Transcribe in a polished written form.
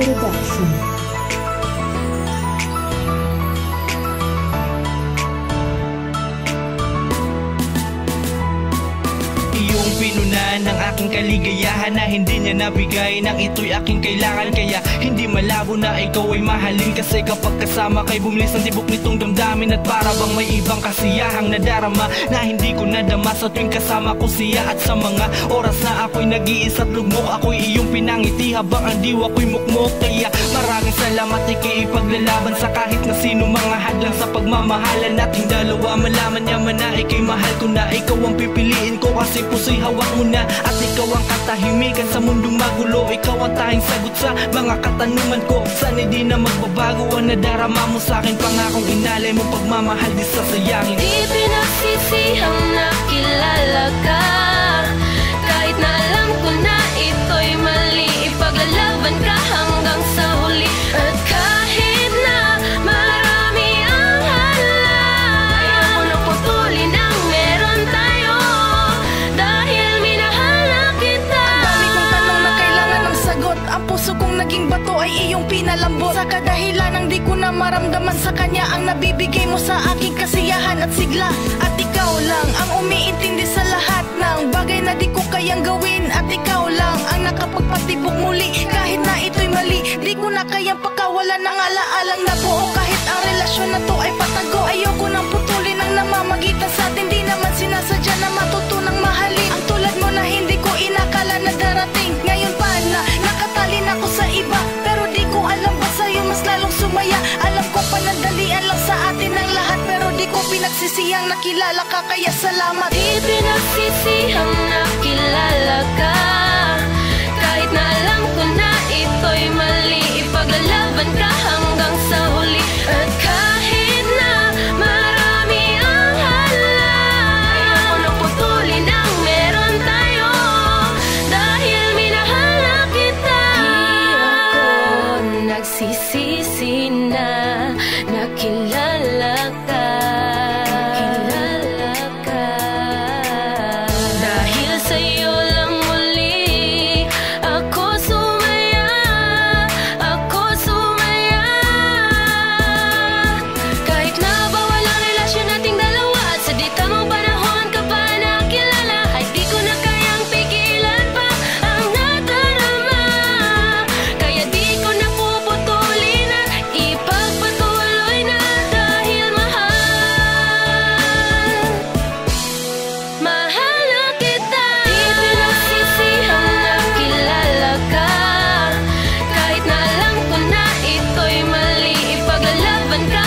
Production. Pinunan ng aking kaligayahan na hindi niya nabigay nang ito'y aking kailangan. Kaya hindi malabo na ikaw ay mahalin, kasi kapag kasama kay bumilis ang tibok nitong damdamin. At para bang may ibang kasiyahang nadarama na hindi ko nadama sa tuwing kasama ko siya. At sa mga oras na ako'y nag-iisa't lugmok, ako'y iyong pinangiti habang ang diwa ko'y mukmok. Kaya maraming salamat, ikipaglalaban sa kahit na sino mga hadlang sa pagmamahalan nating dalawa. Malaman niya man na ika'y mahal ko na, ikaw ang pipiliin ko kasi puso'y hawak mo na. At ikaw ang katahimikan sa mundong magulo, ikaw ang tanging sagot sa mga katanungan ko. Sana'y di na magbabago ang nadarama mo sa'kin, pangakong inalay mo pagmamahal di sasayangin. Di pinagsisihang nakilala ka, kahit na alam ko na ito'y mali, ipaglalaban ka hanggang sa huli. At kahit na marami ang hala, ayaw ko nang putulin ang meron tayo, dahil minahal na kita. Ang dami kong tanong na kailangan ng sagot, ang puso kong naging bato ay iyong pinalambot. Sa kadahilan ng di ko na maramdaman sa kanya ang nabibigay mo sa aking kasiyahan at sigla. At ikaw lang ang umiintindi sa lahat ng bagay na di ko kayang gawin. At ikaw lang ang nakapagpatibok muli kahit na ito'y mali. Di ko na kayang pakawalan ng alaalang nabuo kahit ang relasyon na to ay patago. Ayoko nang putulin ang namamagitan sa atin, di naman sinasadya na matutunang mahalin. Ang tulad mo na hindi ko inakala na darating. Ngayon pa na nakatalin ako sa iba, pero di ko alam ba sa'yo mas lalong sumaya. Alam ko panandalian lang sa atin ang lahat, pero di ko pinagsisiyang nakilala ka, kaya salamat. Di pinagsisihang nakilala ka, kahit na alam ko na ito'y mali, ipaglalaban ka hanggang sa huli. At kahit na marami ang hala, ayaw ko nang putulin ang meron tayo, dahil minahal na kita. Di ako nagsisisi na nakilala ka, dahil sa'yo lang muli ako sumaya, ako sumaya. Kahit na bawal ang relasyon nating dalawa, at sa di tamang panahon ka pa nakilala, ay di ko na kayang pigilan pa ang nadarama. Kaya di ko na puputulin at ipagpatuloy na, dahil mahal na kita. Di pinagsisihang nakilala ka, kahit na alam ko na ito'y mali, ipaglalaban ka